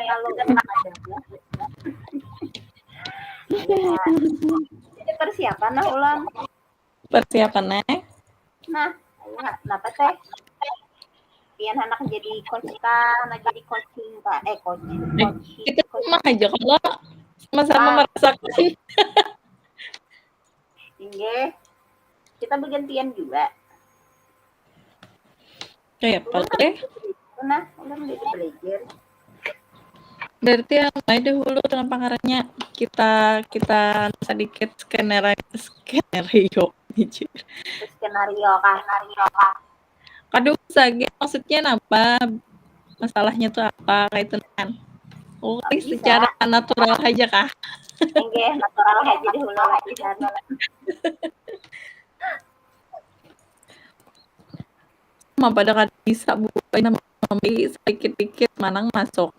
kalau ada ya. Ya. Jadi persiapan nah ulang. Persiapannya? Nah, kenapa teh? Pian anak jadi coach kah, anak jadi coaching kah? Kita sama aja kalau sama-sama merasakan. Inge, kita bergantian juga. Kayak apa deh? Nah, udah menjadi belajar. Berarti yang main dahulu dengan pangarannya kita sedikit skenario Skenario kah? Aduh, sage maksudnya apa? Masalahnya tuh apa? Kayak itu kan. Oh, secara natural aja kah? Enggak, natural aja dulu latihan. Mah pada kan bisa buka nama sedikit-dikit manang masuk.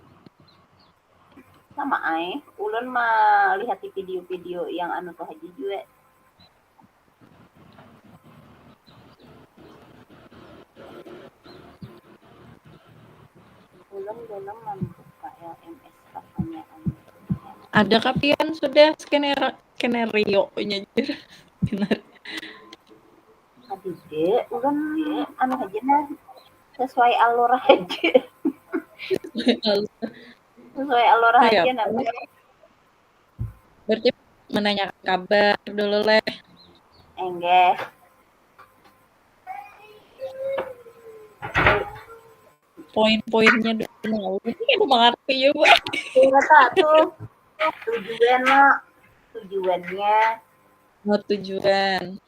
Sama ay, ulun mah lihat di video-video yang anu tuh aja juga. Ulun dalam membuka LMS katanya anu. Ada kapian sudah skenario-nya jadi. Adide, ulun anu aja nah sesuai alur aja. Sesuai alur aja namanya. Berarti menanyakan kabar dulu leh. Enggak. Poin-poinnya dulu. Ini mengerti juga. Kata tuh tujuannya. Oh, tujuan.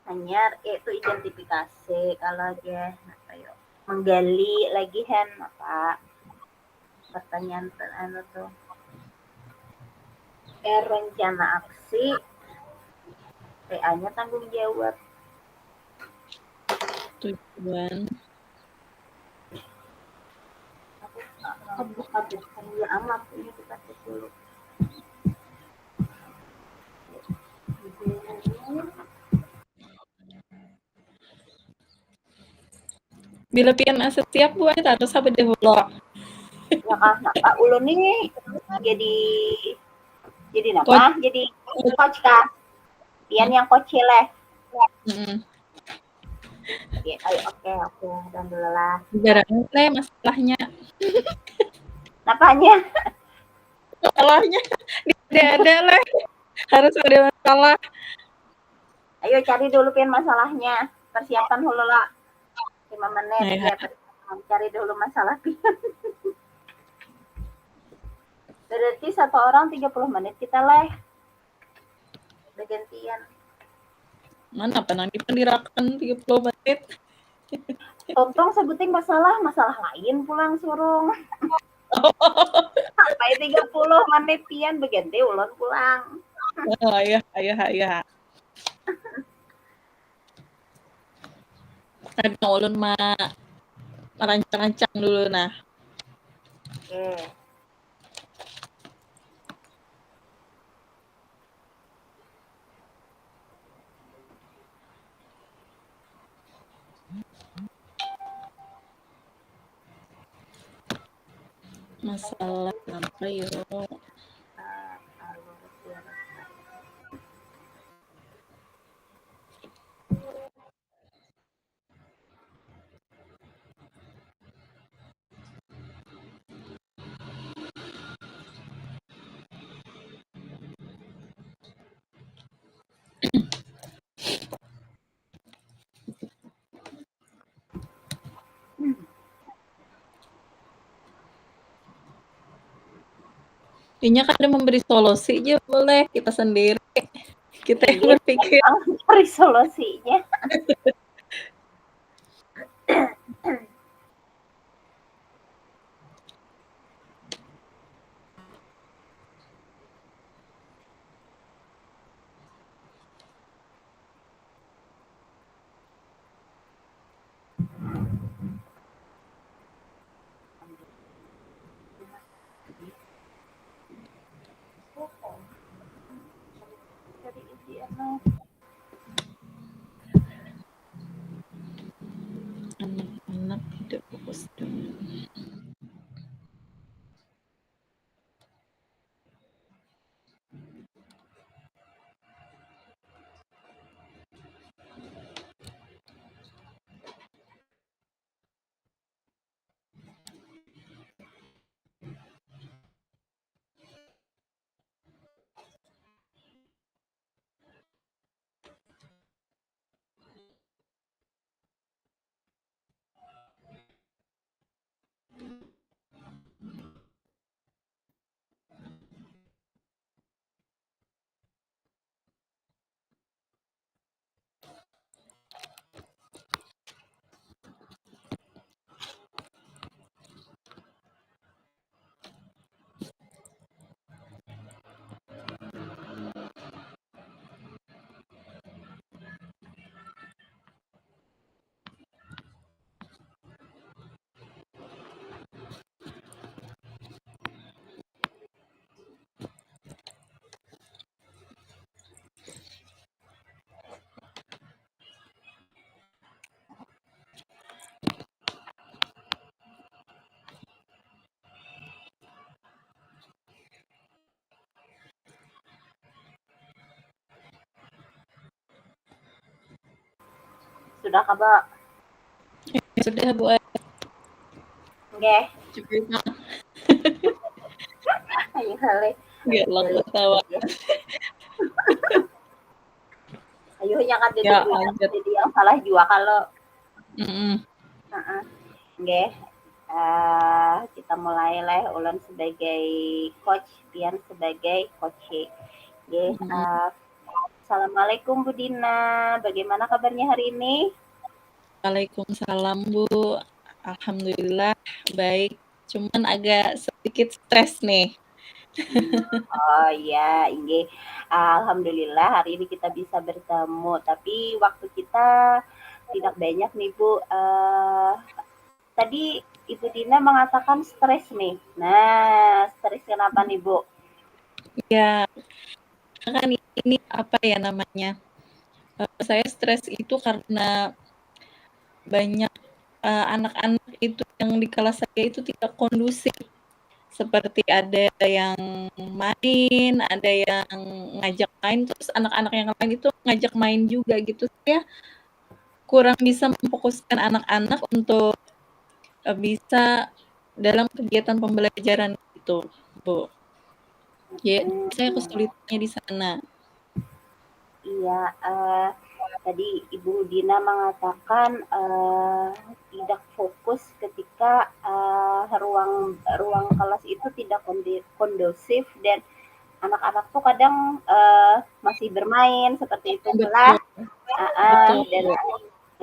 Hanya itu identifikasi kalau dia apa yuk menggali lagi kan apa pertanyaan anu tuh rencana aksi PA-nya tanggung jawab Tujuan ya amat ini kita dulu bila pian aset siap buat harus sampai dahulu. ya kan apa ulun nih jadi apa jadi coach kah pian yang coach leh ayo oke alhamdulillah Ibaratnya masalahnya apanya ada lah harus ada masalah. Ayo cari dulu pian masalahnya persiapan dulu lah 5 menit ya cari dulu masalah pian berarti satu orang 30 menit kita leh bergantian mana penang dipendirakan 30 menit Tontong sebutin masalah lain pulang surung sampai 30 menit pian berganti ulun pulang ayah ada ulun mah merancang-rancang dulu nah oke masalah apa yuk Inya kan ada memberi solusi aja boleh kita sendiri kita yang berpikir cari solusinya sudah Kak? Sudah Bu, Nggih. cukup Ayo hale. gelak ketawa. Ayo nya kan Ya jadi lanjut. jadi yang salah juga kalau Mm-mm. heeh. Nggih. Kita mulai lah ulun sebagai coach, Pian sebagai coach. Nggih, Mm-mm. Assalamualaikum Bu Dina, bagaimana kabarnya hari ini? Waalaikumsalam Bu, alhamdulillah baik. Cuman agak sedikit stres nih. Oh iya, inggih. Alhamdulillah hari ini kita bisa bertemu, tapi waktu kita tidak banyak nih Bu. Tadi Ibu Dina mengatakan stres nih. Nah, stres kenapa nih Bu? Ya, kan ini apa ya namanya? Saya stres itu karena banyak anak-anak itu yang di kelas saya itu tidak kondusif. Seperti ada yang main, ada yang ngajak main, terus anak-anak yang lain itu ngajak main juga gitu. Saya kurang bisa memfokuskan anak-anak untuk bisa dalam kegiatan pembelajaran itu, Bu. Ya, saya Hmm, kesulitannya di sana. iya, tadi Ibu Dina mengatakan tidak fokus ketika ruang ruang kelas itu tidak kondusif dan anak-anak tuh kadang masih bermain seperti itu pula, Betul, betul, dan Bu.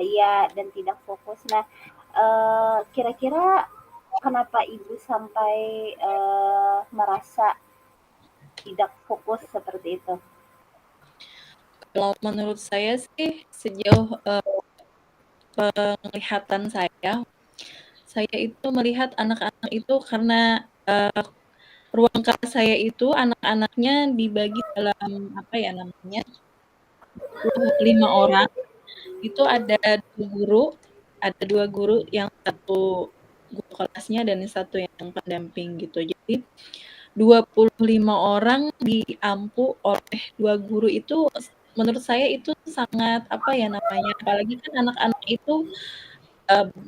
iya dan tidak fokus. Nah, kira-kira kenapa Ibu sampai merasa tidak fokus seperti itu? Kalau menurut saya sih sejauh penglihatan saya itu melihat anak-anak itu karena ruang kelas saya itu anak-anaknya dibagi dalam apa ya namanya 25 orang. Itu ada dua guru yang satu guru kelasnya dan yang satu yang pendamping gitu. Jadi 25 orang diampu oleh dua guru itu menurut saya itu sangat apa ya namanya, apalagi kan anak-anak itu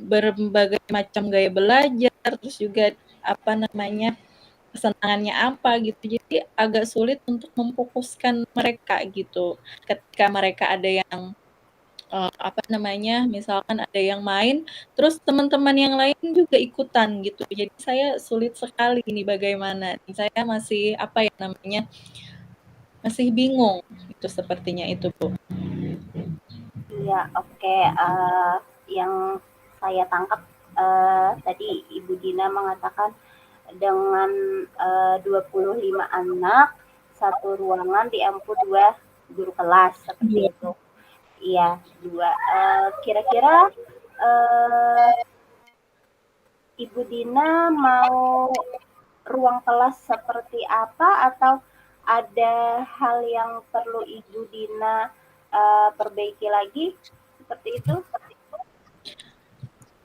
berbagai macam gaya belajar, terus juga apa namanya, kesenangannya apa gitu. Jadi agak sulit untuk memfokuskan mereka gitu. Ketika mereka ada yang apa namanya, misalkan ada yang main, terus teman-teman yang lain juga ikutan gitu. Jadi saya sulit sekali ini bagaimana. Saya masih apa ya namanya, masih bingung itu sepertinya itu Bu. Iya, oke. Yang saya tangkap tadi Ibu Dina mengatakan dengan 25 anak, satu ruangan diampu dua guru kelas seperti Dua. itu. Iya, dua. Kira-kira eh, Ibu Dina mau ruang kelas seperti apa atau ada hal yang perlu Ibu Dina perbaiki lagi seperti itu?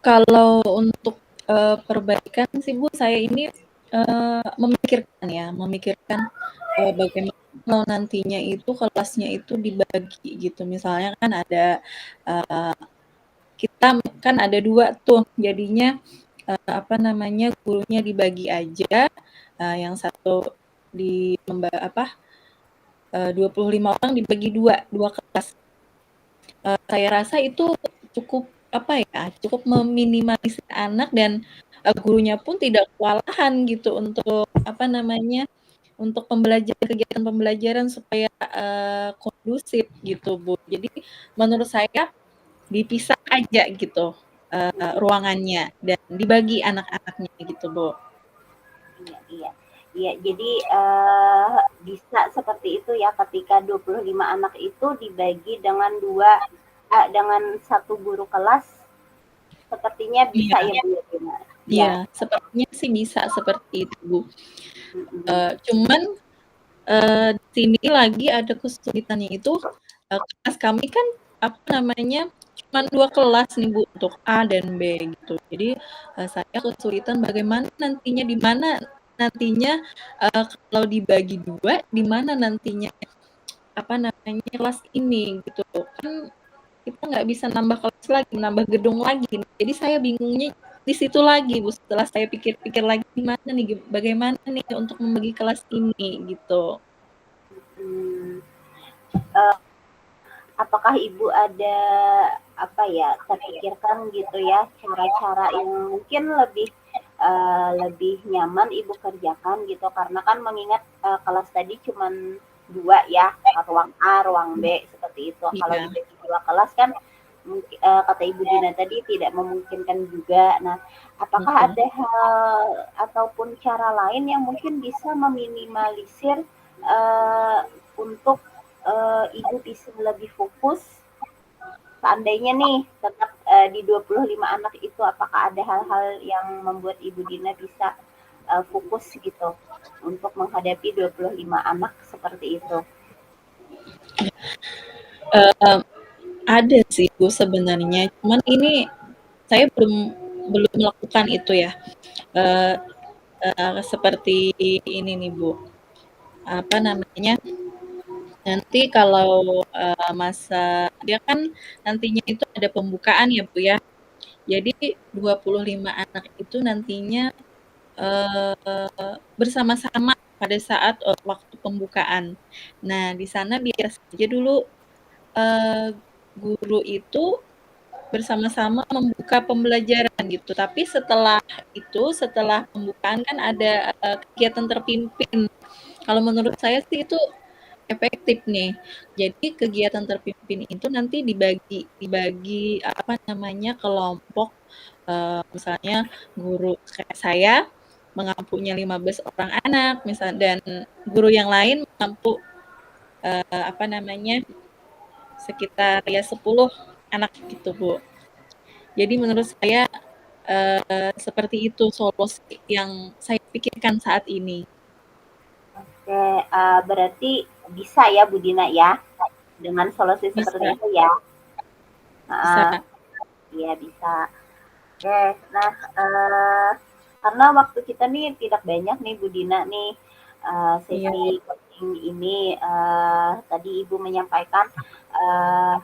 Kalau untuk perbaikan sih Bu, saya ini memikirkan bagaimana kalau nantinya itu kelasnya itu dibagi gitu. Misalnya kan ada uh, kita kan ada dua tuh, jadinya apa namanya gurunya dibagi aja, yang satu di apa 25 orang dibagi dua kelas. Saya rasa itu cukup apa ya, cukup meminimalisir anak dan gurunya pun tidak kewalahan gitu untuk apa namanya, untuk kegiatan pembelajaran supaya kondusif gitu Bu. Jadi menurut saya dipisah aja gitu ruangannya dan dibagi anak-anaknya gitu Bu. Iya, iya. Iya, jadi bisa seperti itu ya ketika 25 anak itu dibagi dengan dengan satu guru kelas sepertinya bisa Iya, ya Bu ya, Dina? iya, Iya. sepertinya sih bisa seperti itu Bu. Mhm. Cuman di sini lagi ada kesulitannya itu, kelas kami kan, apa namanya, cuman 2 kelas nih Bu, untuk A dan B gitu. Jadi, saya kesulitan bagaimana nantinya, di mana nantinya, kalau dibagi 2 di mana nantinya, apa namanya, kelas ini gitu. Kan kita nggak bisa nambah kelas lagi, nambah gedung lagi. Jadi saya bingungnya di situ lagi, Bu. Setelah saya pikir-pikir lagi gimana nih, bagaimana nih untuk membagi kelas ini gitu. Hmm, apakah Ibu ada apa ya, terpikirkan gitu ya cara-cara yang mungkin lebih lebih nyaman Ibu kerjakan gitu karena kan mengingat kelas tadi cuman 2 ya, ruang A, ruang B seperti itu. Kalau Iya. dibagi 2 kelas kan kata Ibu Dina tadi tidak memungkinkan juga. Nah, apakah Betul. ada hal ataupun cara lain yang mungkin bisa meminimalisir untuk Ibu bisa lebih fokus seandainya nih tetap di 25 anak itu apakah ada hal-hal yang membuat Ibu Dina bisa fokus gitu untuk menghadapi 25 anak seperti itu? Uh, ada sih Bu sebenarnya, cuman ini saya belum melakukan itu ya. Uh, Seperti ini nih Bu, apa namanya? Nanti kalau masa dia kan nantinya itu ada pembukaan ya Bu ya. Jadi 25 anak itu nantinya bersama-sama pada saat waktu pembukaan. Nah, di sana biar saja dulu guru itu bersama-sama membuka pembelajaran gitu. Tapi setelah itu, setelah pembukaan kan ada kegiatan terpimpin. Kalau menurut saya sih itu efektif nih. Jadi kegiatan terpimpin itu nanti dibagi apa namanya kelompok. Misalnya guru kayak saya mengampunya 15 orang anak, misal dan guru yang lain mengampu apa namanya sekitar ya 10 anak gitu Bu. Jadi menurut saya seperti itu solusi yang saya pikirkan saat ini. Oke, berarti bisa ya Bu Dina ya dengan solusi seperti Bisa, itu ya? bisa. Heeh, iya bisa. Oke, nah karena waktu kita nih tidak banyak nih Bu Dina nih Iya, sesi coaching ini tadi Ibu menyampaikan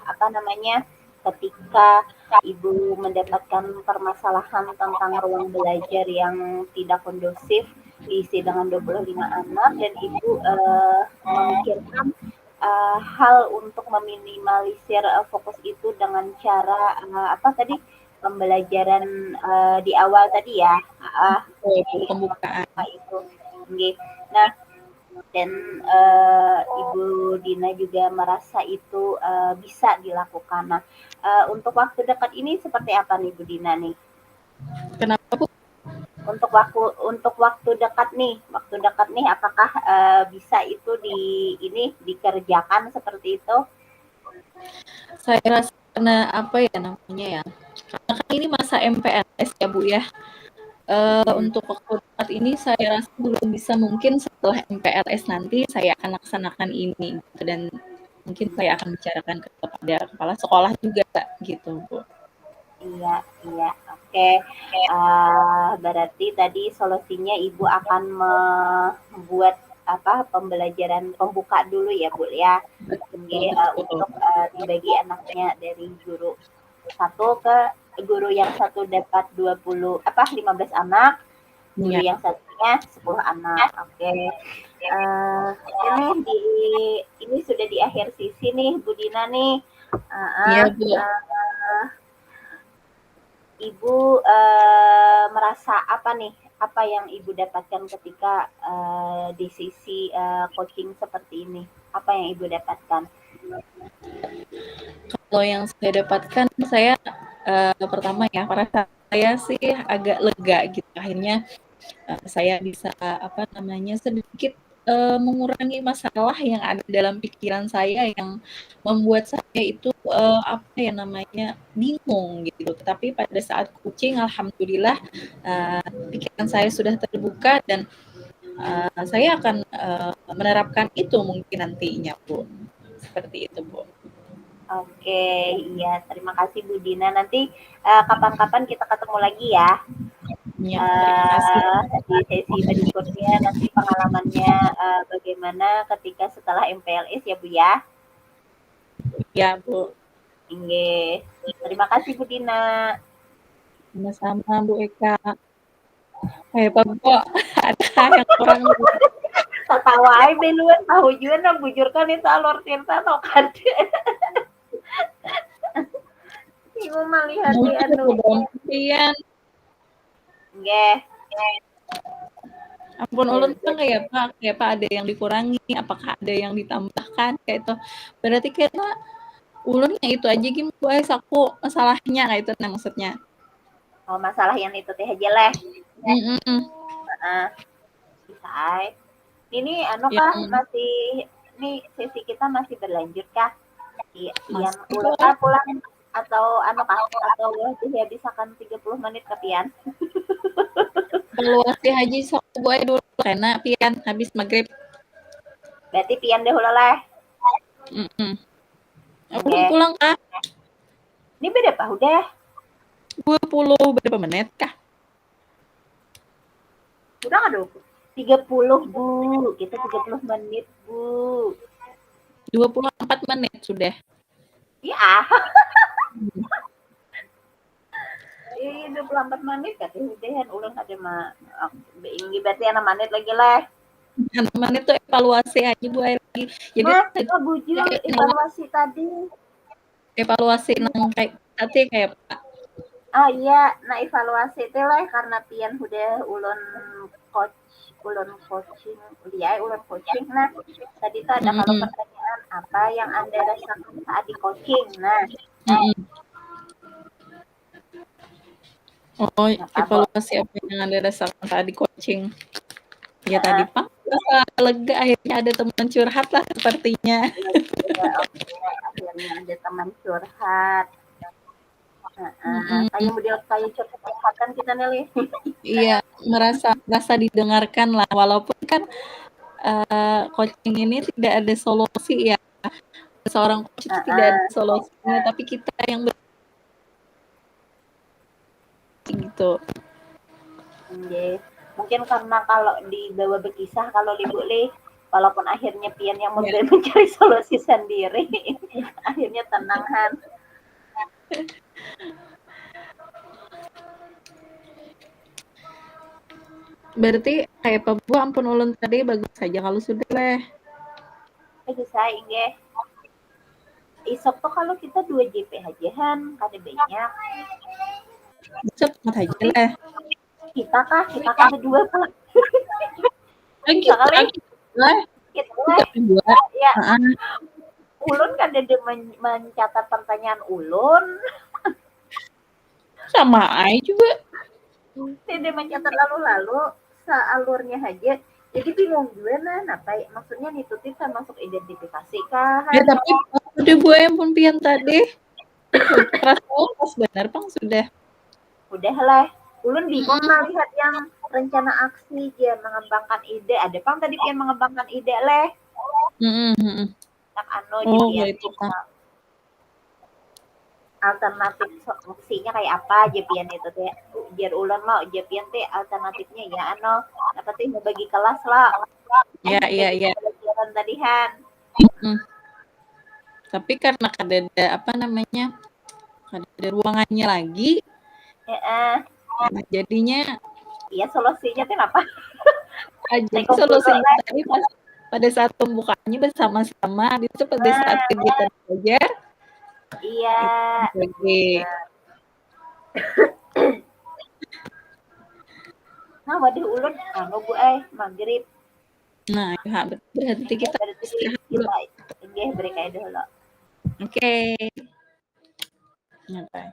apa namanya ketika Ibu mendapatkan permasalahan tentang ruang belajar yang tidak kondusif diisi dengan 25 anak dan Ibu memikirkan hal untuk meminimalisir fokus itu dengan cara apa tadi pembelajaran di awal tadi ya, betul, di awal pembukaan. buka itu. Okay. Nah, dan Ibu Dina juga merasa itu bisa dilakukan. Nah, untuk waktu dekat ini seperti apa nih Bu Dina nih? Kenapa Bu? Untuk waktu dekat nih, apakah bisa itu ini dikerjakan seperti itu? Saya rasa karena apa ya namanya ya, karena kan ini masa MPLS ya Bu ya. Hmm. Untuk waktu dekat ini saya rasa belum bisa, mungkin setelah MPLS nanti saya akan laksanakan ini gitu, dan mungkin saya akan bicarakan kepada kepala sekolah juga gitu Bu. Iya, iya, oke. Berarti tadi solusinya Ibu akan membuat apa pembelajaran pembuka dulu ya Bu ya, Betul, oke, betul. untuk dibagi anaknya dari guru satu ke guru yang satu dapat 20 apa 15 anak, guru Iya, yang satunya 10 anak. Oke. Ini ini sudah di akhir sisi nih Bu Dina nih. iya Uh, Bu. Ibu merasa apa nih? Apa yang Ibu dapatkan ketika di sisi coaching seperti ini? Apa yang Ibu dapatkan? Kalau yang saya dapatkan, saya pertama ya, perasaan saya sih agak lega gitu. Akhirnya saya bisa apa namanya sedikit mengurangi masalah yang ada dalam pikiran saya yang membuat saya itu apa ya namanya bingung gitu. Tapi pada saat coaching, alhamdulillah pikiran saya sudah terbuka dan saya akan menerapkan itu mungkin nantinya Bu. Seperti itu Bu. Oke, iya terima kasih Bu Dina. Nanti kapan-kapan kita ketemu lagi ya Ya, terima kasih. di sesi berikutnya. Nanti pengalamannya bagaimana ketika setelah MPLS ya Bu ya. Ya Bu. Inggih. Terima kasih Bu Dina. Sama-sama Bu Eka. Pak kok ada yang kurang Tatawa ae beluan tahu juga na bujurkan itu alur tirta to kan. Ibu melihat di anu. Pian. Nggih. Ampun ulun tuh kayak Pak ada yang dikurangi, apakah ada yang ditambahkan kayak itu. Berarti kita ulun itu aja gim guys aku masalahnya kayak itu nah maksudnya. Oh, masalah yang itu teh aja leh. Mm-mm. Heeh. Bisa ae. Ini anu kah Yang masih ini sesi kita masih berlanjut kah? Pian masih ulun kah pulang atau anu kah atau dihabiskan 30 menit ke pian? evaluasi haji sok gue dulu karena pian habis maghrib. Berarti pian dahulu lah. Mm-mm. Aku Nggih. pulang kah Ini beda pak udah 20 berapa menit kah? udah nggak 20? 30 Bu. Kita 30 menit Bu. 24 menit sudah. Iya. Ih, 24 menit katanya udahan ulang ada mah ini berarti anak menit lagi lah. 6 menit tuh evaluasi aja Bu lagi. Jadi Nah, kita bujur evaluasi tadi. evaluasi nang kayak tadi kayak Pak. Ah iya, nah evaluasi itu lah karena pian udah ulun coach, ulun coaching, dia ulun coaching. Nah, tadi tuh ada kalau Mm-mm. pertanyaan apa yang Anda rasakan saat di coaching. Nah, Mm-mm. Oh, apa Bo? evaluasi apa yang Anda rasakan saat di coaching? Ya tadi Heeh. Pak, rasa lega akhirnya ada teman curhat lah sepertinya. Lega, oke, akhirnya ada teman curhat. Heeh. Mm-mm. Kayak model kayak curhatan kita nih. Iya, merasa didengarkan lah, walaupun kan coaching ini tidak ada solusi ya. Seorang coach itu tidak ada Heeh. solusinya, tapi kita yang gitu. Nggih. Mungkin karena kalau dibawa berkisah kalau Ibu Lih, walaupun akhirnya pian yang Ya. mencari solusi sendiri, akhirnya tenangkan. Berarti kayak Pak ampun ulun tadi bagus saja kalau sudah leh. Bisa nggih. Isok tuh kalau kita 2 JP ajahan, kada banyak. Besok aja Tapi leh. kita kah berdua pun. Lagi, Sekali lagi leh. kita Kita lah, berdua. ya Heeh. ulun kan ada mencatat pertanyaan ulun, Sama Ai juga. tidak mencatat lalu-lalu sealurnya aja. Jadi bingung juga nah, apa maksudnya nituti termasuk identifikasi Ya kan? tapi udah Bu pun pian tadi. Pas benar Bang sudah. Udahlah, ulun bingung melihat yang rencana aksi dia mengembangkan ide. Ada pang tadi pian mengembangkan ide leh. Mm-mm. Yang anu Oh, pian itu kan. alternatif aksinya kayak apa pian itu teh. Biar ulun mau pian teh alternatifnya ya anu apa teh bagi kelas lah. Ya, iya, Bagi iya. pembelajaran tadihan. Mm. Tapi karena ada apa namanya? Ada ruangannya lagi, Heeh. jadinya Iya solusinya teh apa? jadi Saya kumpul solusinya lah. tadi pas pada saat pembukaannya bersama-sama, itu pada saat Nah, kegiatan belajar iya. itu lagi. Nah, waduh ulun anu Bu maghrib. Nah, ya, berarti kita Berarti istirahat dulu. kita nggih break aja dulu. Oke. Okay.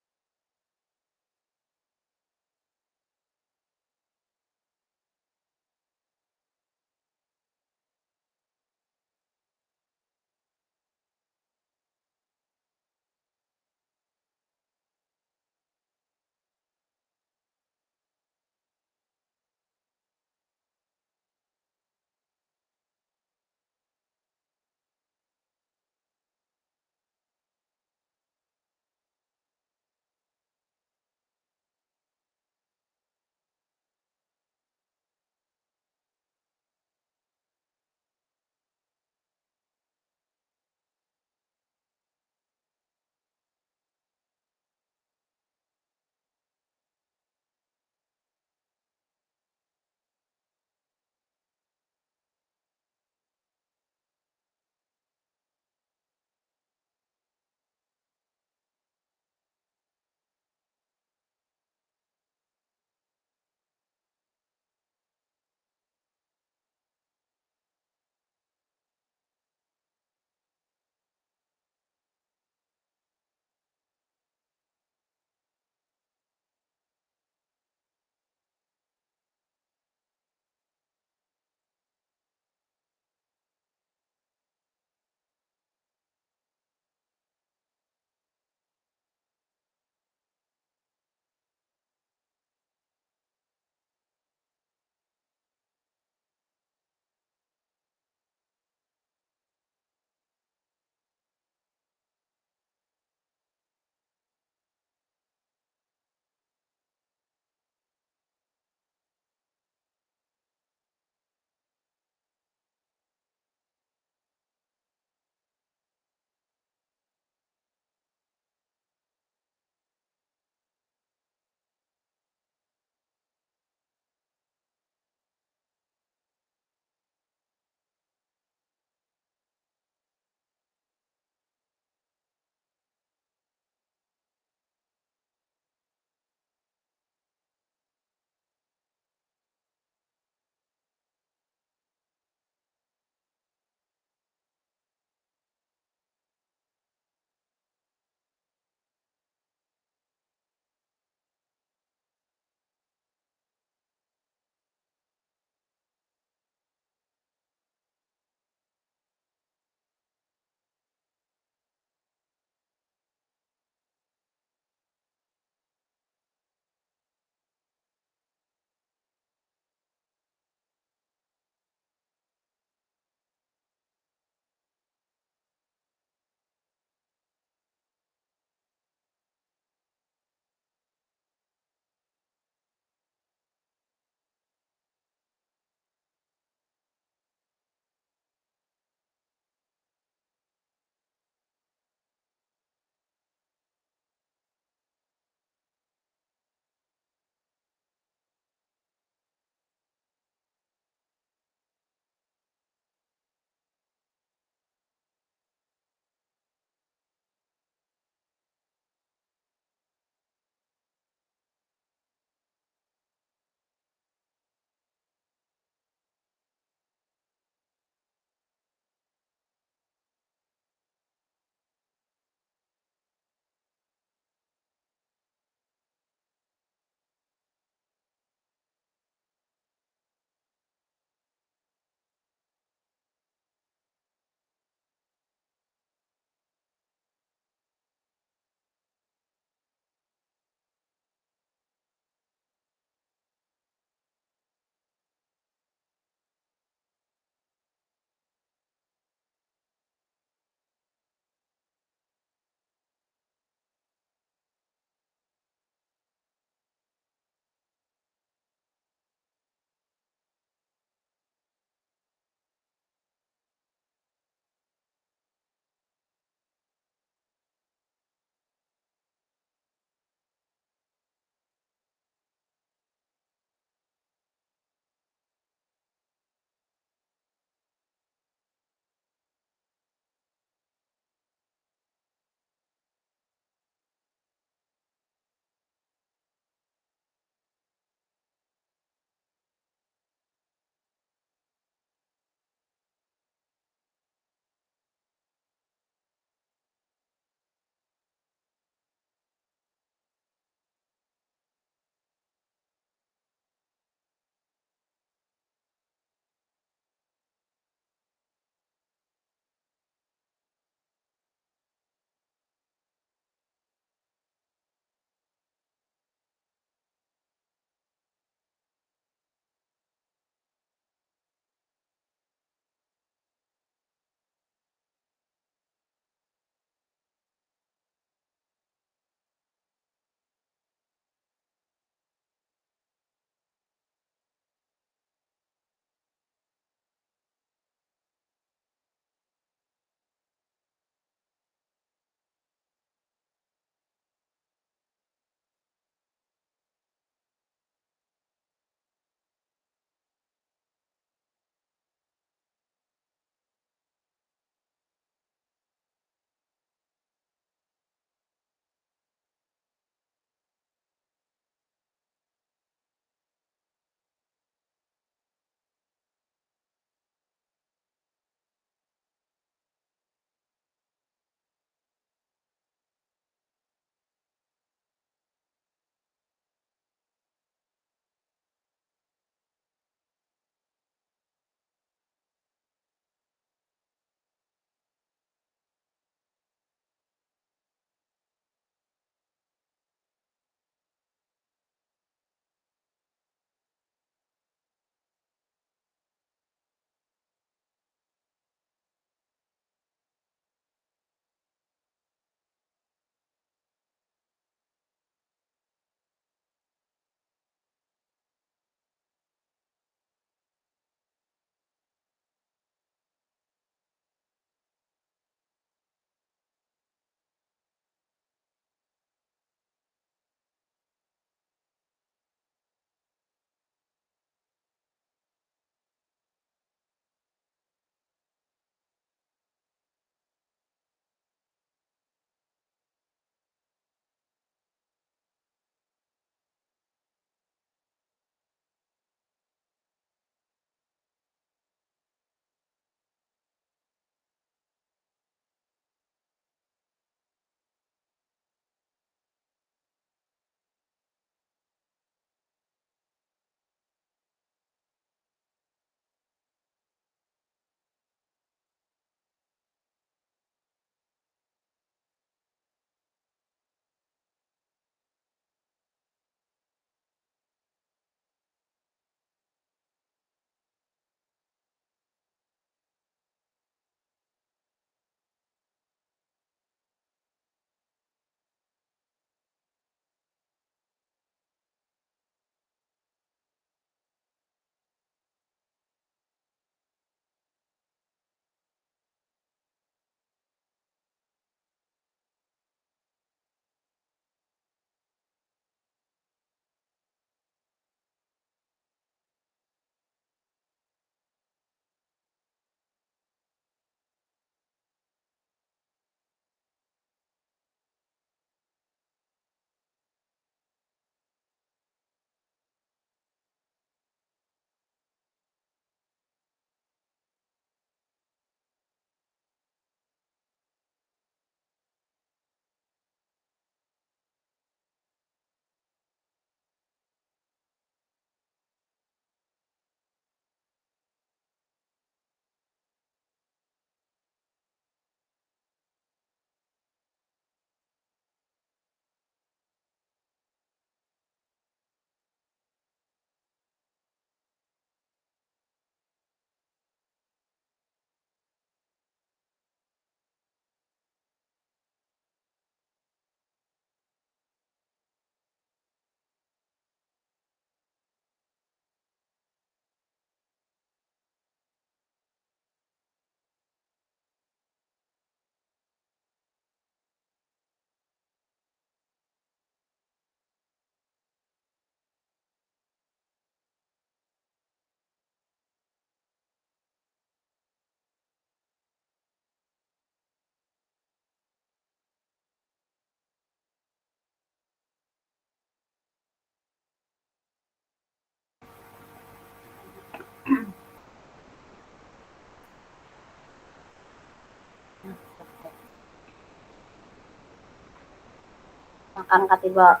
Angkat tiba.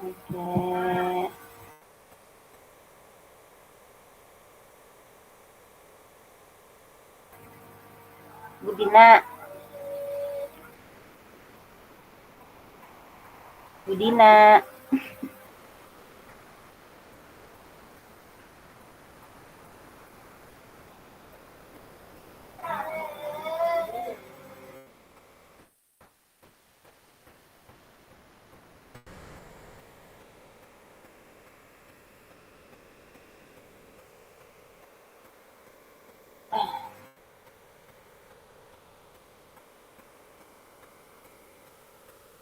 Oke. Budina. Budina.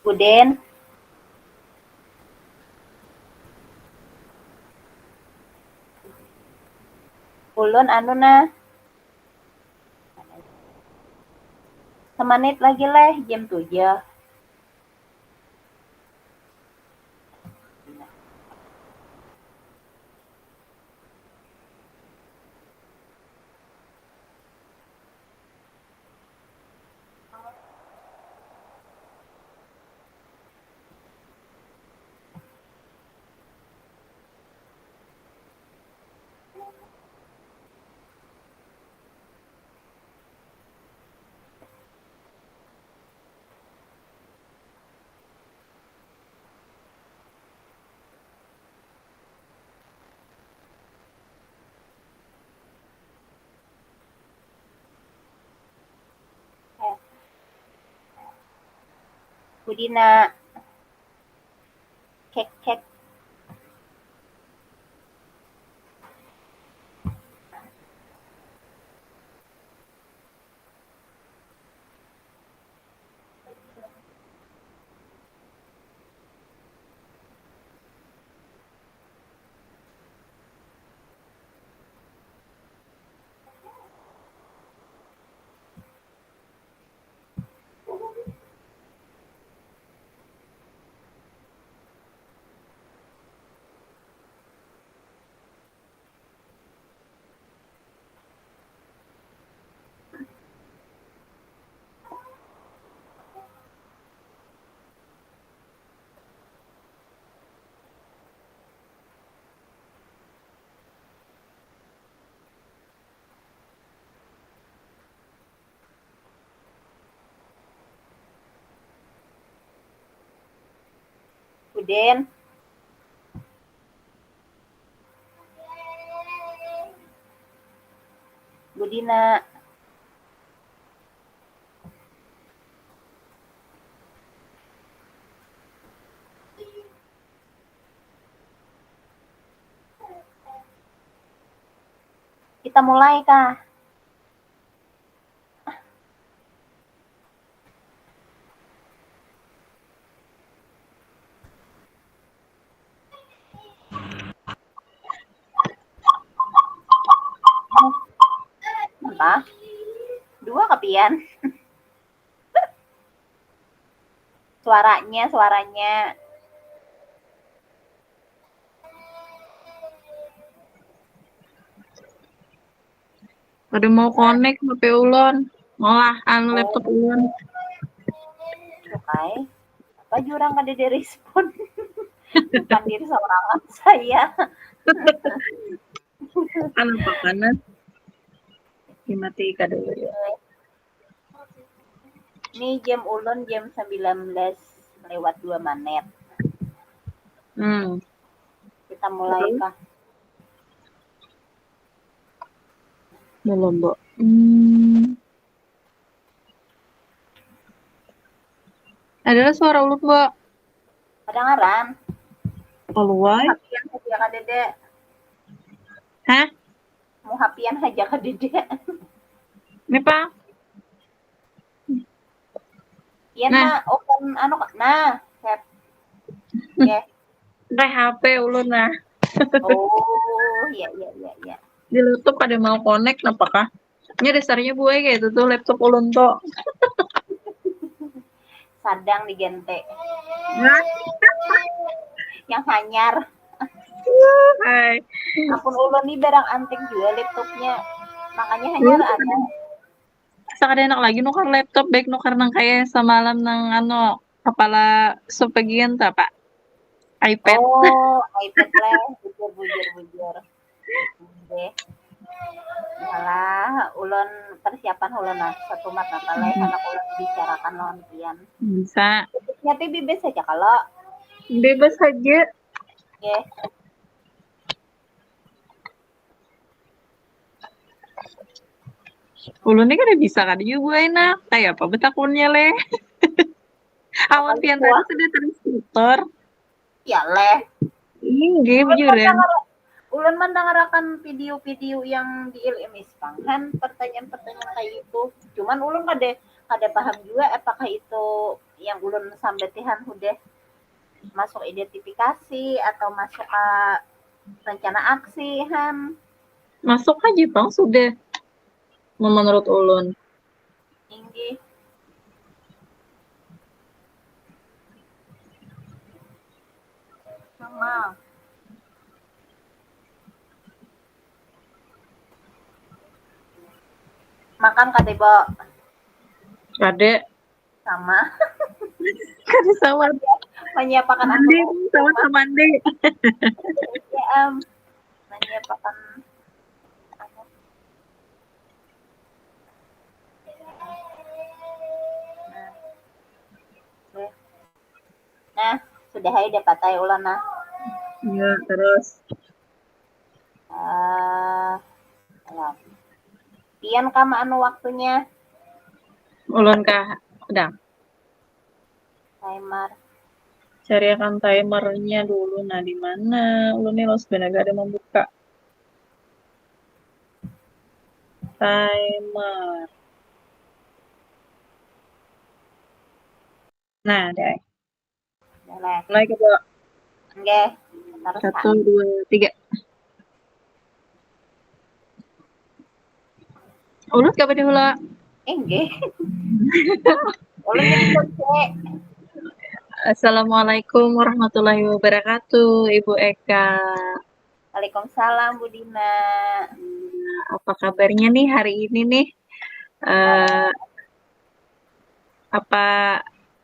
Buden. Ulun anu nah. Semenit lagi leh, jam 7. Budina. Cek. Buden. Budina. Kita mulai kah? Apa? Dua kepian. Suaranya. Pada mau connect HP ulun, ngolah anu laptop ulun. Oke. Apa jurang kada direspon? Bukan diri sorangan saya. Anu pakanan. Dimatikan dulu ya. Ini jam ulun jam 19 lewat 2 menit. Kita mulai kah? Belum, Mbok. Adalah suara ulun, Mbok. Kedengaran? Keluar. Hapian saja ka Dede. Hah? Mau hapian aja ka Dede. Ini, Pak. Yan nah. Open anu nah, Sep. Oke. Pakai HP ulun nah. Oh, iya. Di laptop ada mau connect apakah? Ini dasarnya buaya kayak itu tuh laptop ulun tuh. Sadang digente. Yang hanyar. Hai. Akun ulun nih barang antik juga laptopnya. Makanya hanyar ada. Sakadena lagi nukar laptop baik nukar nang kaya semalam nang kepala sebagian ta, Pak, iPad. Oh, iPad lah, bujur bujur bujur. Oke. Malah ulun persiapan ulun nah satumat nakaleh Mhm, anak ulun bicarakan lawan pian. bisa. Nyapi bibes saja kalau Bebas saja. ya. Ulun ni kada bisa kada juga enak. Kayak apa betakunnya le. Awan Apalagi pian tadi kuah. sudah terinstruktur. Ya leh. Inggih, Ulun bujuran. mendengar ulun mendengarkan video-video yang di LMS Pang kan pertanyaan-pertanyaan kayak itu. Cuman ulun kada paham juga apakah itu yang ulun sambetihan udah masuk identifikasi atau masuk ke rencana aksi han. Masuk aja Bang, sudah. Menurut ulun. Tinggi. Sama. Makan kada bo Kada. sama Kada sama. menyiapkan Mandi, angkutan rumah sama-sama mandi. ya menyiapkan anu. Nah, nah sudah hai dapat ay ulan nah. Ya, terus. Alam. Pian kama anu waktunya Ulun kah, udah. timer. Cari akan timernya dulu. Nah, di mana? Ulun nih lo sebenarnya ada membuka timer. Nah, deh. Boleh. Mulai ke bawah. Nggih, teruskan. 1, 2, 3. Ulun kapan hula? Nggih. Ulun jadi kunci. Assalamualaikum warahmatullahi wabarakatuh, Ibu Eka. Waalaikumsalam Bu Dina. Apa kabarnya nih hari ini nih? Eh, apa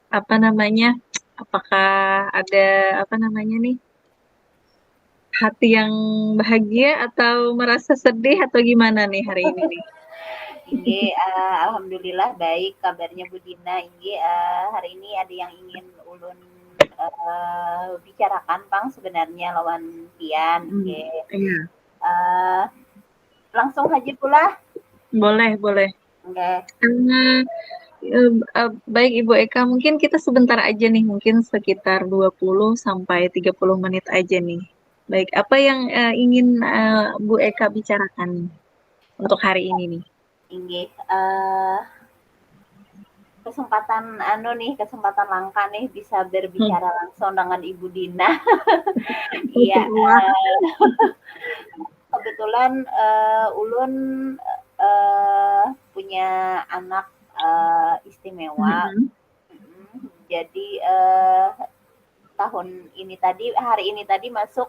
apa namanya? Apakah ada apa namanya nih? Hati yang bahagia atau merasa sedih atau gimana nih hari ini nih? Inggih, alhamdulillah baik kabarnya Bu Dina. Inggih, hari ini ada yang ingin ulun bicarakan Bang sebenarnya lawan pian. Inggih. Iya. Eh, langsung aja pula. Boleh, boleh. Nggih. Eee, baik Ibu Eka, mungkin kita sebentar aja nih, mungkin sekitar 20 sampai 30 menit aja nih. Baik, apa yang, ingin, Bu Eka bicarakan untuk hari ini nih? Inggih, kesempatan anu nih, kesempatan langka nih bisa Hmm. berbicara langsung dengan Ibu Dina. Iya, Wah. kebetulan ulun punya anak istimewa. Mhm, Jadi tahun ini tadi, hari ini tadi masuk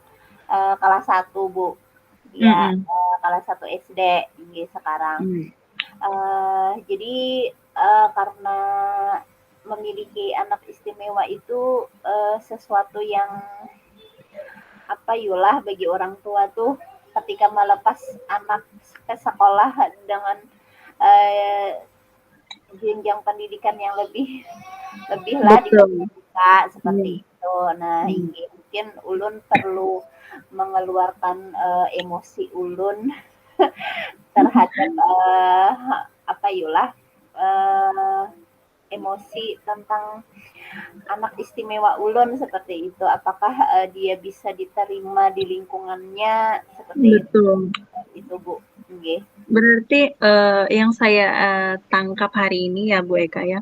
kelas 1 Bu. Ya, mhm, kelas 1 SD ini sekarang. mmm, Jadi karena memiliki anak istimewa itu sesuatu yang apa yulah bagi orang tua tuh ketika melepas anak ke sekolah dengan eh, jenjang pendidikan yang lebih lebih lah betul, dibuka iya, seperti itu. Nah, mmm, ini mungkin ulun perlu mengeluarkan emosi ulun terhadap apa yulah eh, emosi tentang anak istimewa ulun seperti itu. Apakah dia bisa diterima di lingkungannya seperti betul. itu Bu? Nggih. Berarti, yang saya, tangkap hari ini ya Bu Eka ya,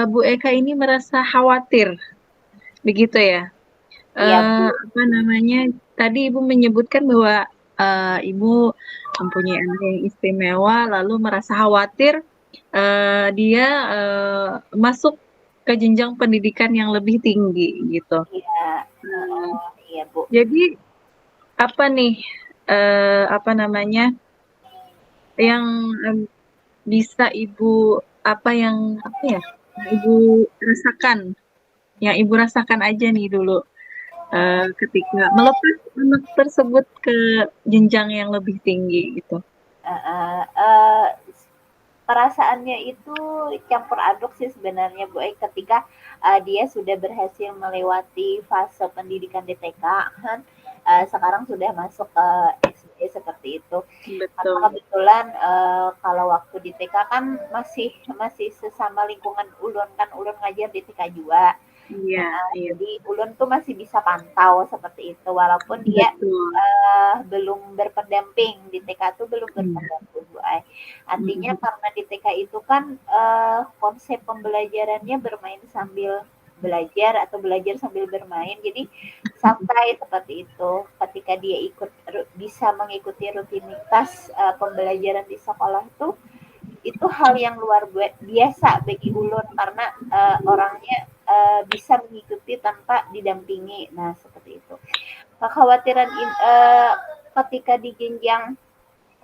Bu Eka ini merasa khawatir, begitu ya? Iya Bu. Apa namanya, tadi Ibu menyebutkan bahwa, Ibu mempunyai anak yang istimewa, lalu merasa khawatir, dia, masuk ke jenjang pendidikan yang lebih tinggi, gitu. Iya. Eee, Iya Bu. jadi apa nih, apa namanya, yang, bisa Ibu apa yang Ibu rasakan, yang Ibu rasakan aja nih dulu, ketika melepas anak tersebut ke jenjang yang lebih tinggi gitu? Heeh, eee, perasaannya itu campur aduk sih sebenarnya Bu, ketika, dia sudah berhasil melewati fase pendidikan di TK kan, sekarang sudah masuk ke SD seperti itu. Karena Betul. kebetulan, kalau waktu di TK kan masih masih sesama lingkungan ulun, kan ulun ngajar di TK juga. Iya iya, Jadi ulun tuh masih bisa pantau seperti itu, walaupun dia betul. belum berpendamping di TK tuh belum Iya, berpendamping Bu Ai. Artinya mhm, karena di TK itu kan konsep pembelajarannya bermain sambil belajar atau belajar sambil bermain, jadi santai seperti itu. Ketika dia bisa mengikuti rutinitas pembelajaran di sekolah itu hal yang luar biasa bagi ulun karena orangnya bisa mengikuti tanpa didampingi. Nah, seperti itu. Kekhawatiran ketika di jenjang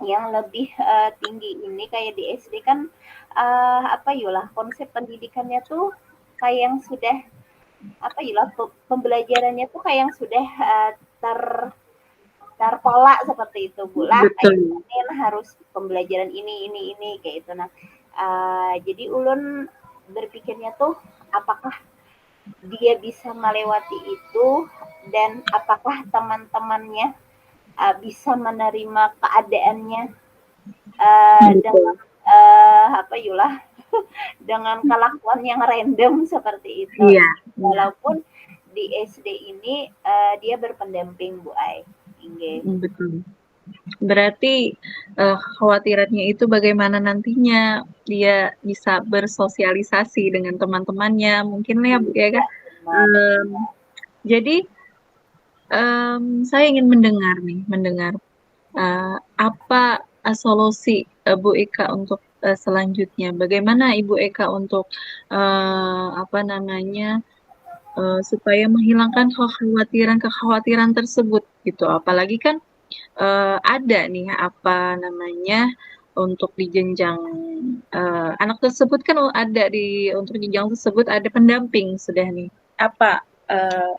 yang lebih tinggi ini kayak di SD kan apa yulah konsep pendidikannya tuh kayak yang sudah apa yulah pembelajarannya tuh kayak yang sudah ter terpola seperti itu pula kayak betul. Senin harus pembelajaran ini kayak itu. Nah, jadi ulun berpikirnya tuh apakah dia bisa melewati itu dan apakah teman-temannya bisa menerima keadaannya dengan Betul. apa yulah dengan kelakuan yang random seperti itu. Iya iya, Walaupun di SD ini dia berpendamping Bu Ai. Inge. betul. Berarti, kekhawatirannya itu bagaimana nantinya dia bisa bersosialisasi dengan teman-temannya mungkin ya, Bu, ya kan? Iya, benar. Mmm, jadi, saya ingin mendengar, apa, solusi, Bu Eka untuk, selanjutnya. Bagaimana Ibu Eka untuk, apa namanya, supaya menghilangkan kekhawatiran-kekhawatiran tersebut gitu? Apalagi kan ada nih apa namanya, untuk di jenjang, anak tersebut kan ada untuk jenjang tersebut ada pendamping sudah nih. Apa, eee,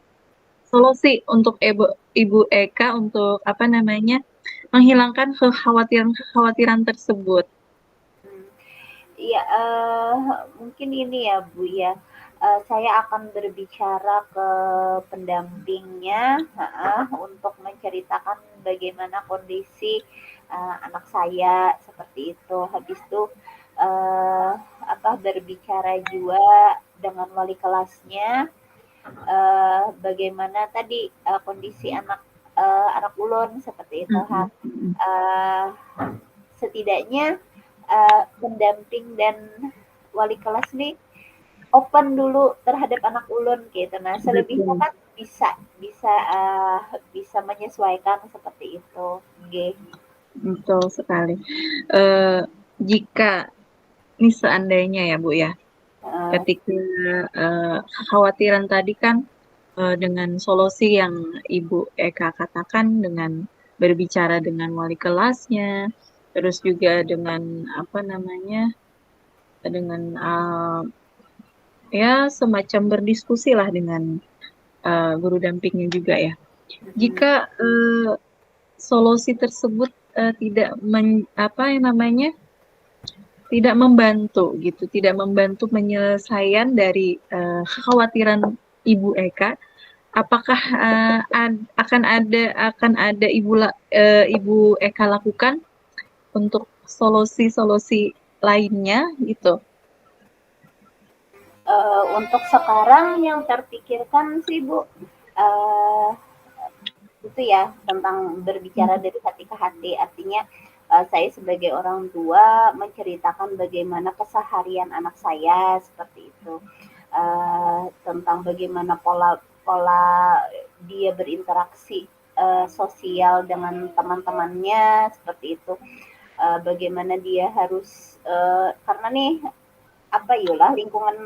solusi untuk Ibu Eka untuk apa namanya, menghilangkan kekhawatiran-kekhawatiran tersebut? Hmm. Iya, mungkin ini ya Bu ya, saya akan berbicara ke pendampingnya, untuk menceritakan bagaimana kondisi anak saya seperti itu. Habis itu apa berbicara juga dengan wali kelasnya, bagaimana tadi kondisi anak ulun seperti itu ha. Mhm mhm. Eh, Setidaknya pendamping dan wali kelas nih open dulu terhadap anak ulun gitu. Nah, selebihnya Betul kan bisa bisa bisa menyesuaikan seperti itu. G. betul sekali. Eee, Jika ini seandainya ya, Bu, ya, Uh, ketika, kekhawatiran tadi kan, dengan solusi yang Ibu Eka katakan dengan berbicara dengan wali kelasnya, terus juga dengan apa namanya, dengan, ya semacam berdiskusilah dengan, guru dampingnya juga ya. mm, Jika, solusi tersebut, tidak apa yang namanya, tidak membantu gitu, tidak membantu penyelesaian dari, kekhawatiran Ibu Eka. Apakah, akan ada Ibu Eka lakukan untuk solusi-solusi lainnya gitu? untuk sekarang yang terpikirkan sih Bu, uh, itu ya tentang berbicara dari hati ke hati. Artinya saya sebagai orang tua menceritakan bagaimana keseharian anak saya seperti itu. Tentang bagaimana pola pola dia berinteraksi sosial dengan teman-temannya seperti itu. Bagaimana dia harus karena nih apa yulah lingkungan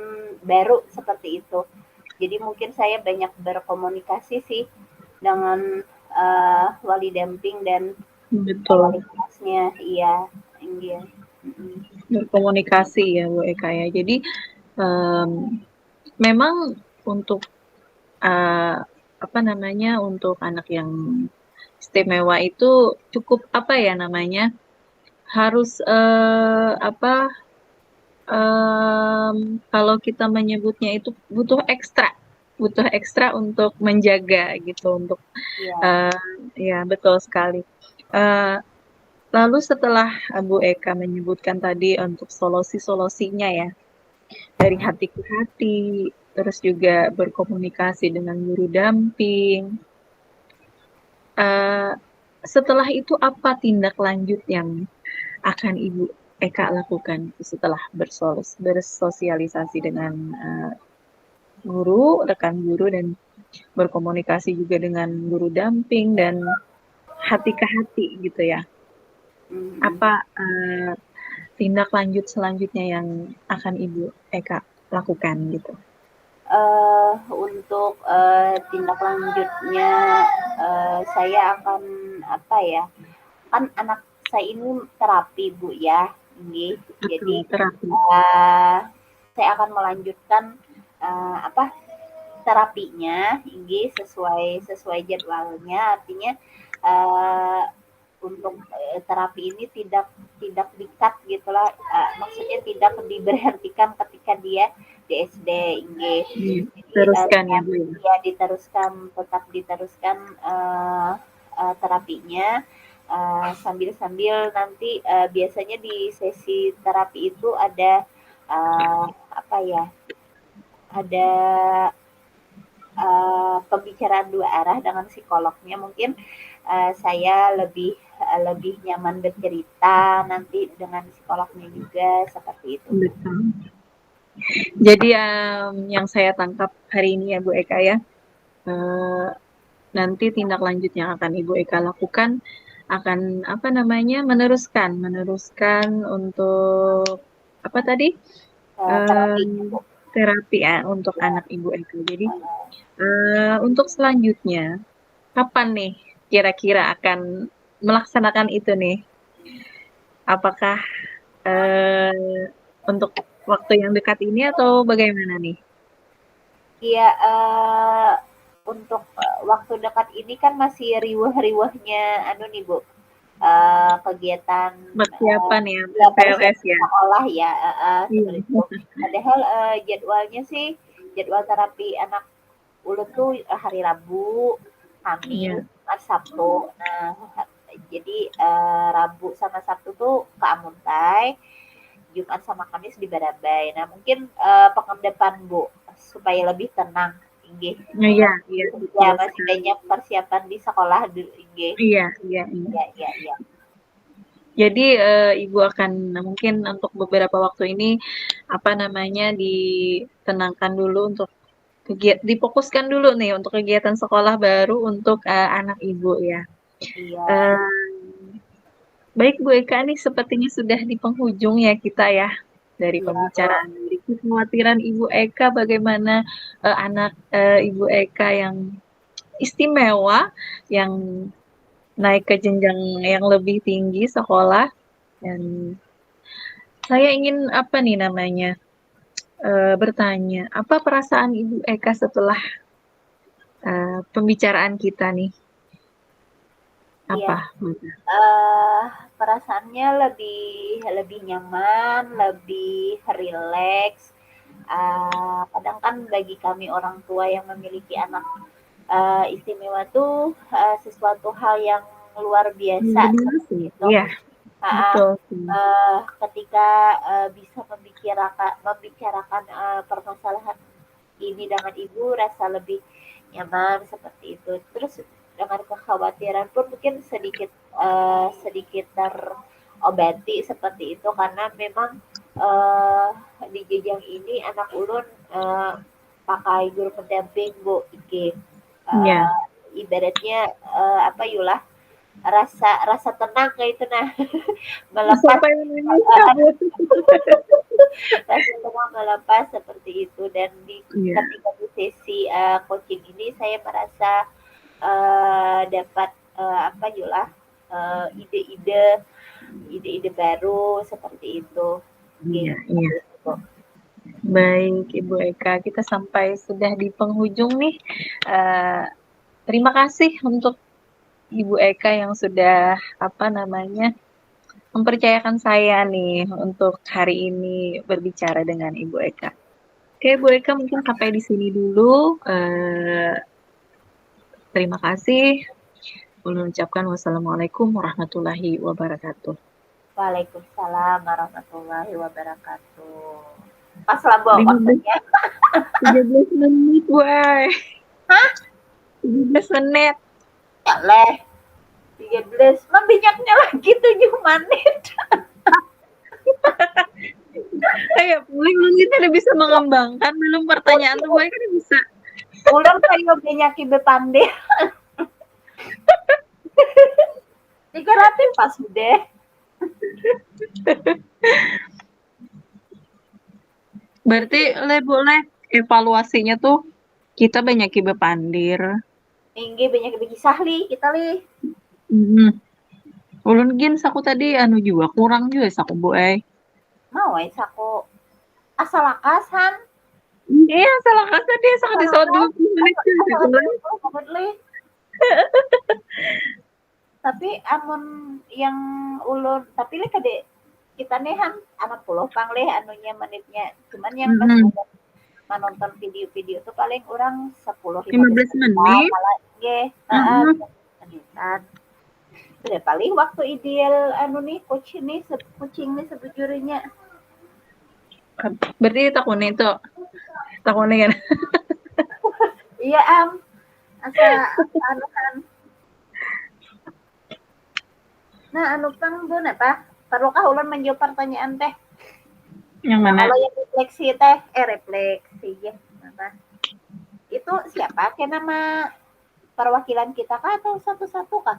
baru seperti itu. Jadi mungkin saya banyak berkomunikasi sih dengan wali damping dan Betul. wali kelasnya. Iya, iya. Mm-mm. berkomunikasi ya Bu Eka ya. Jadi memang untuk apa namanya, untuk anak yang istimewa itu cukup apa ya namanya, harus apa, kalau kita menyebutnya itu butuh ekstra untuk menjaga gitu, untuk Iya. ya betul sekali. Eee, Lalu setelah Bu Eka menyebutkan tadi untuk solusi-solusinya ya, dari Mhm. hati ke hati, terus juga berkomunikasi dengan guru damping. Eee, Setelah itu apa tindak lanjut yang akan Ibu Eka lakukan setelah bersosialisasi dengan, guru, rekan guru, dan berkomunikasi juga dengan guru damping dan hati ke hati gitu ya? Mhm. Apa, tindak lanjut selanjutnya yang akan Ibu Eka lakukan gitu? Untuk, tindak lanjutnya, saya akan apa ya, kan anak saya ini terapi Bu ya, nggih. Jadi, Betul, terapi. saya akan melanjutkan, apa, terapinya nggih, sesuai sesuai jadwalnya. Artinya, eee, untuk, terapi ini tidak tidak di-cut gitulah, maksudnya tidak diberhentikan ketika dia di SD nggih. Iya, Jadi, teruskan ya Bu ya? ya diteruskan, tetap diteruskan, terapinya, sambil-sambil nanti, biasanya di sesi terapi itu ada, apa ya, ada, pembicaraan dua arah dengan psikolognya. Mungkin, saya lebih nyaman bercerita nanti dengan psikolognya juga, seperti itu, Bu. Betul. Jadi yang saya tangkap hari ini ya Bu Eka ya, eee, nanti tindak lanjut yang akan Ibu Eka lakukan akan apa namanya, meneruskan untuk apa tadi, Terapinya, Bu. terapi ya untuk Ya, anak Ibu Eka. Jadi, untuk selanjutnya kapan nih kira-kira akan melaksanakan itu nih? Apakah, untuk waktu yang dekat ini atau bagaimana nih? iya, untuk, waktu dekat ini kan masih riweuh-riweuhnya anu nih, Bu, kegiatan, Persiapan ya, ya MPLS persiapan ya? sekolah ya, seperti itu. Iya. Padahal, jadwalnya sih, jadwal terapi anak ulun tuh hari Rabu, Kamis, Iya, Jumat, Sabtu. Nah, jadi, Rabu sama Sabtu tuh ke Amuntai, Jumat sama Kamis di Barabai. Nah, mungkin, pekan depan, Bu, supaya lebih tenang, inggih. iya iya, Ya, betul masih sekali. banyak persiapan di sekolah dulu, inggih. Iya iya iya. Ya, ya, ya. Jadi, Ibu akan mungkin untuk beberapa waktu ini, apa namanya, ditenangkan dulu untuk difokuskan dulu nih untuk kegiatan sekolah baru untuk, anak Ibu ya. Iya, Mmm, Baik Bu Eka nih sepertinya sudah di penghujung ya kita ya, dari iya, Bu. pembicaraan dari kekhawatiran Ibu Eka bagaimana, anak, Ibu Eka yang istimewa, yang naik ke jenjang yang lebih tinggi sekolah, dan saya ingin apa nih namanya, bertanya, apa perasaan Ibu Eka setelah, pembicaraan kita nih? Iya, Apa? Mhm. eee, perasaannya lebih lebih nyaman, lebih rileks. Kadang kan bagi kami orang tua yang memiliki anak, istimewa tuh, sesuatu hal yang luar biasa, Luar biasa, seperti itu. iya, Heeh, betul sih. ketika, bisa membicarakan, permasalahan ini dengan ibu, rasa lebih nyaman seperti itu. Terus dengan kekhawatiran pun mungkin sedikit, sedikit terobati seperti itu, karena memang, eee, di jenjang ini anak ulun, pakai guru pendamping, Bu, iki. Iya, Ibaratnya, apa yulah, rasa rasa tenang kayak itu nah, melepas, sampai menangis Kak, heeh, Bu. rasa tenang melepas seperti itu. Dan Iya, ketika di sesi, coaching ini saya merasa, dapat, apa yulah, ide-ide ide-ide baru seperti itu. Iya, Gitu, iya. Bu. Baik, Ibu Eka, kita sampai sudah di penghujung nih. Eh, terima kasih untuk Ibu Eka yang sudah apa namanya mempercayakan saya nih untuk hari ini berbicara dengan Ibu Eka. Oke, Bu Eka mungkin sampai di sini dulu. Terima kasih. Ulun ucapkan wassalamualaikum warahmatullahi wabarakatuh. Waalaikumsalam warahmatullahi wabarakatuh. Pas lah, Bu, 15, waktunya. 13 menit, woi. Hah? 13 menit. Ya leh. 13. Mah minyaknya lagi 7 menit. Kayak paling lu kita udah bisa mengembangkan belum pertanyaan tuh gue kan bisa. Ulang kayo minyaki bepande. 300 pas deh. Berarti le boleh evaluasinya tuh kita banyak bepandir. Tinggi banyak kisah li kita li. Hmm. Ulun gin saku tadi anu juga kurang juga saku boy. Mau aku asal akasan. Iya salah kata dia sangat Asal disawat akas. 20 menit Asal li. Tapi amun yang ulun tapi li kade kita nehan anak puluh pang leh anunya menitnya. Cuman yang pas menonton video-video tuh paling orang 10-15 15 menitan menit. malah nggih. Heeh, menitan. Udah paling waktu ideal anu nih kucing nih sebujurnya. Berarti takune itu takune kan. Iya asa anu kan. Nah anu pang bun apa? Perlukah ulun menjawab pertanyaan teh? Yang mana? Kalau yang refleksi teh, refleksi ya. Apa? Itu siapa? Kayak nama perwakilan kita kah atau satu-satu kah?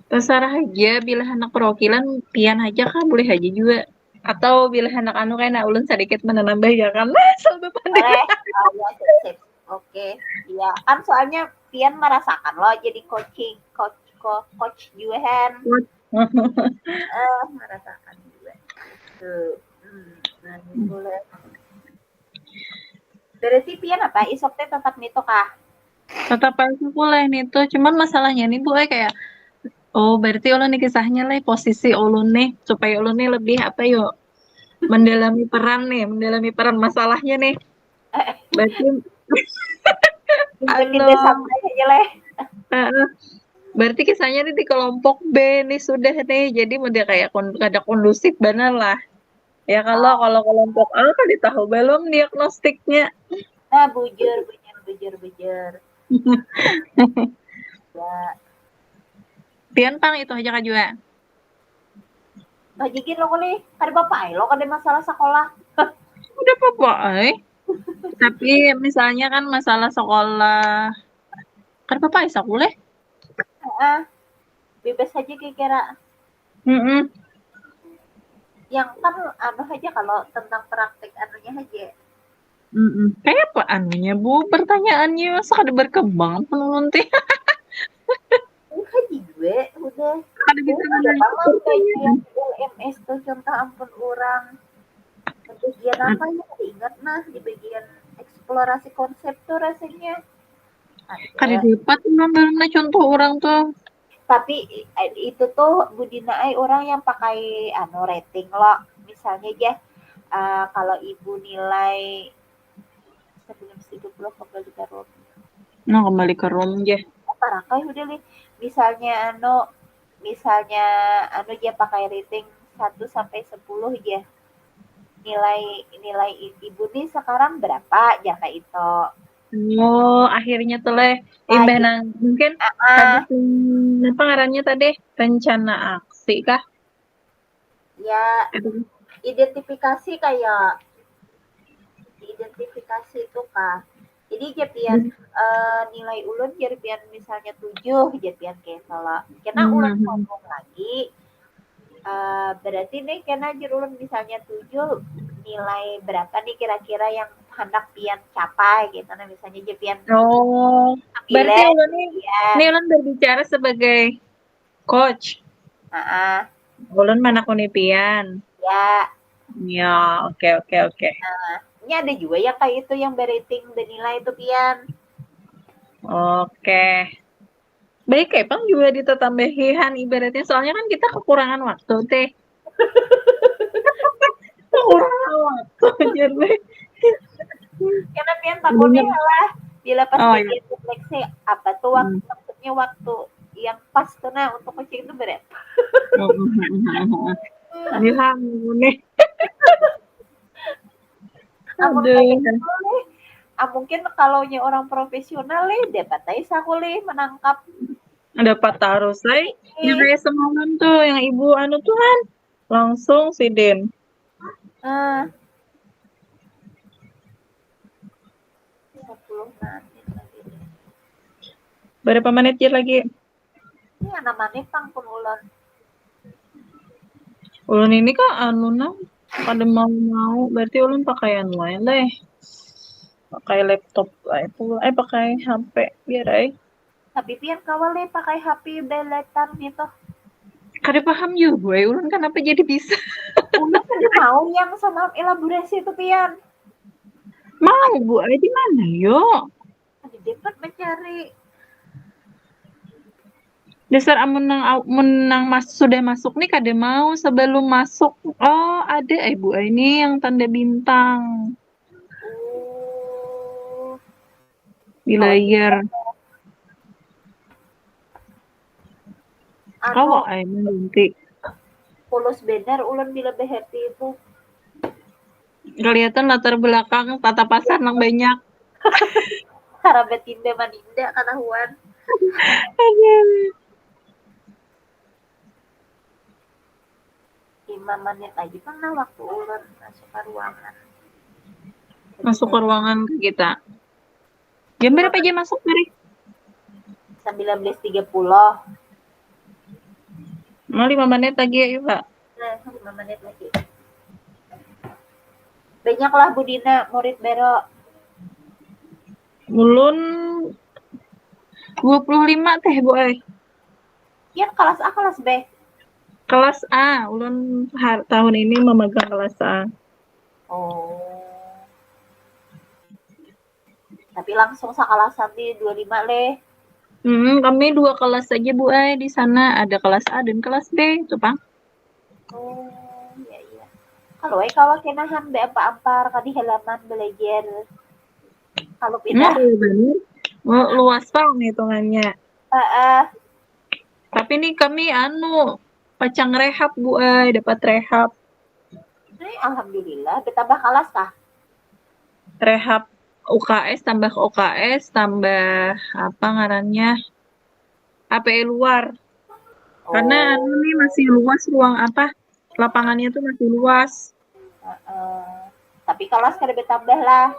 Terserah aja bila anak perwakilan pian aja kah boleh aja juga. Atau bila anak anu kayak ulun sedikit menambah ya kan. Sampai pandai. Boleh. Oh, ya, sip. Oke. Iya, kan soalnya Pian merasakan loh jadi coach juga kan. Merasakan juga. Tuh. Nah, boleh. Berarti Pian apa? Isok teh tetap nito kah? Tetap aja boleh nih tuh. Cuman masalahnya nih Bu kayak oh berarti ulun nih kisahnya lah posisi ulun nih supaya ulun nih lebih apa yuk mendalami peran masalahnya nih. Berarti Kita santai aja lah. berarti kisahnya nih di kelompok B nih sudah nih. Jadi udah kayak ada kondusif benar lah. Ya kalau kelompok A kan ditahu belum diagnostiknya. Nah, bujur. Ya. Pian pang itu aja kak juga. Bajikin lo kali. Kada bapak lo kada masalah sekolah. Udah apa tapi misalnya kan masalah sekolah kan bapak isa boleh. Bebas aja kira-kira. Yang kan anu aja kalau tentang praktik anunya aja. Kayak apa anunya Bu? Pertanyaannya masa kada berkembang penonton teh. Haji gue udah. Kada bisa Pertama kayak LMS tuh contoh ampun orang. Bagian apa ya? Ingat nah di bagian eksplorasi konsep tuh rasanya. kada Ada. dapat ngambilnya contoh orang tuh. Tapi itu tuh Budina orang yang pakai anu rating loh. Misalnya aja kalau ibu nilai sebelum 30 kembali ke room. Nah kembali ke room aja. Parakai udah nih. Misalnya anu aja pakai rating 1-10 aja. Nilai ibu nih sekarang berapa jaka itu. Oh akhirnya tuh leh imbah nang mungkin tadi apa ngarannya tadi rencana aksi kah? Ya identifikasi itu kah. Jadi jadian nilai ulun jadian misalnya 7 jadian kayak salah. Karena ulun ngomong lagi berarti nih karena ulun misalnya 7 nilai berapa nih kira-kira yang hendak pian capai gitu nah misalnya jadian berarti ulun ini ulun berbicara sebagai coach. Ulun mana pian. Ya, Ya, oke oke oke. ini ada juga yang kayak itu yang berating bernilai itu pian. Oke. Baik, Pang juga ditetambahihan ibaratnya soalnya kan kita kekurangan waktu teh. Kekurangan waktu jadi. Karena pian takutnya Bener. lah bila pas Oh ya. bagian refleksi apa tuh Hmm. waktu maksudnya waktu yang pas tuh nah untuk kucing itu berat. Iya, nih. Amun kayak Aduh. gitu leh, mungkin kalau orang profesional leh dapat aja aku leh menangkap Dapat taruh say. Yang nih. kayak semalam tuh yang ibu anu tuh kan langsung si Den. Ah, 30 menit lagi. Berapa menit ya lagi? Ini anak maneh pang pun ulun. Ulun ini kak anu nah pada mau berarti ulun pakai anu aja deh. Pakai laptop itu pakai HP biar ay. Tapi pian kawal leh pakai HP beletan gitu. Kada paham juga gue, ulun kenapa jadi bisa. Ulun kada mau yang sama elaborasi itu pian. Mau bu ay di mana yo? Ada dapat mencari. Dasar menang sudah masuk nih kada mau sebelum masuk. Oh ada bu ay ini yang tanda bintang Oh, di kawan layar. Kawa anu ay nanti. polos bener ulun bila beherti itu. Kelihatan latar belakang tata pasar nang banyak. Harabat tinda maninda kanahuan. Aduh. 5 menit lagi pernah waktu ulun masuk ke ruangan. Masuk ke ruangan kita. Jam Lima berapa jam masuk dari? 19.30. Mau 5 menit lagi ya Pak. Nah, 5 menit lagi. Banyaklah Budina murid Bero. Ulun 25 teh bu ay. Yang kelas A kelas B. Kelas A, ulun tahun ini memegang kelas A. Oh. Tapi langsung sakalasan di 25 leh. Kami 2 kelas saja Bu Ay di sana, ada kelas A dan kelas B itu, Pang. Oh, iya iya. Kalau ay kawa kenahan be apa-ampar kadi halaman belajar. Kalau Nah, pindah, iya bener. Luas Pang hitungannya. ah, Tapi nih kami anu pacang rehab Bu Ay, dapat rehab. alhamdulillah betambah kelas kah? Rehab UKS tambah UKS tambah apa ngarannya? APE luar. Karena anu nih Oh, masih luas ruang apa? Lapangannya tuh masih luas. tapi kelas kada betambah lah.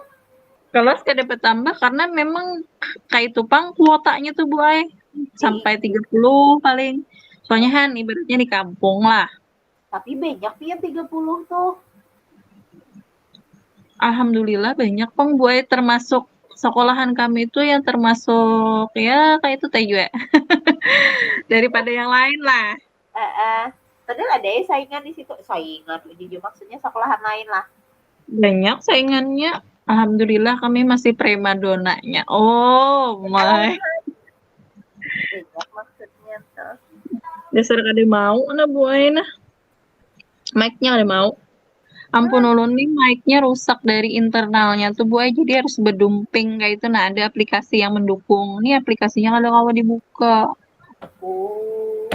Kelas kada bertambah karena memang kayak itu pang kuotanya tuh Bu Ay Di, sampai 30 paling. Soalnya kan ibaratnya di kampung lah. tapi banyak pian 30 tuh. Alhamdulillah banyak pang Bu Ay termasuk sekolahan kami itu yang termasuk ya kayak itu teh juga. Daripada yang lain lah. Padahal ada ya saingan di situ. Saingan, jujur maksudnya sekolahan lain lah. Banyak saingannya. Alhamdulillah kami masih primadonanya. Oh my. Banyak maksudnya tuh. Dasar kada mau nah Bu Ay nah. Mic-nya kada mau. Ampun ulun nih mic-nya rusak dari internalnya tuh Bu Ay, jadi harus berdumping kayak itu. Nah, ada aplikasi yang mendukung. Nih aplikasinya kalau kawa dibuka. Oh,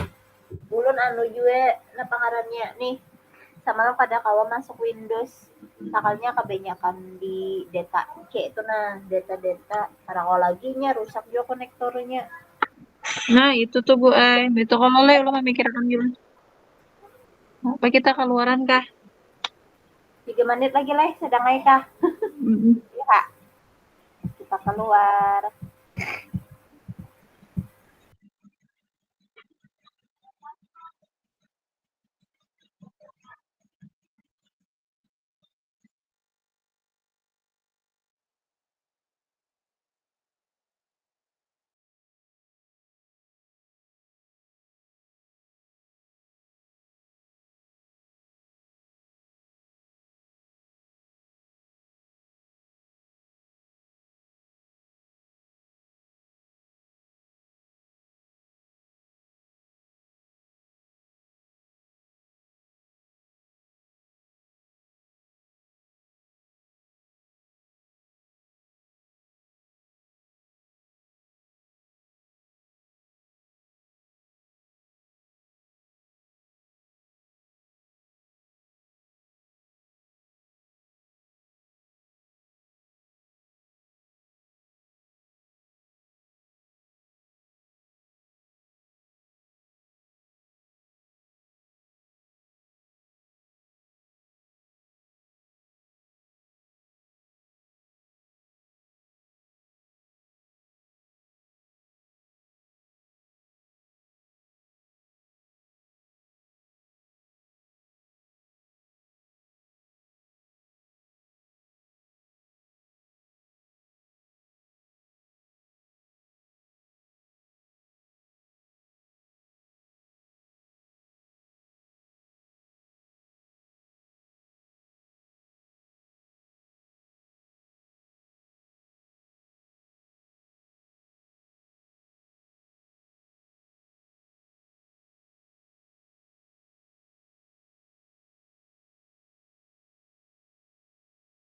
ulun anu juga na pangarannya nih. Sama lang pada kawa masuk Windows. Sakalnya kebanyakan di data kayak itu nah, data-data. Karena kalau lagi nya rusak juga konektornya. Nah, itu tuh Bu Ay. Itu kalau le lo memikirkan gitu. Apa kita keluaran kah? 3 menit lagi lah, sedang aja kah? Mm-mm. Ya, kita keluar.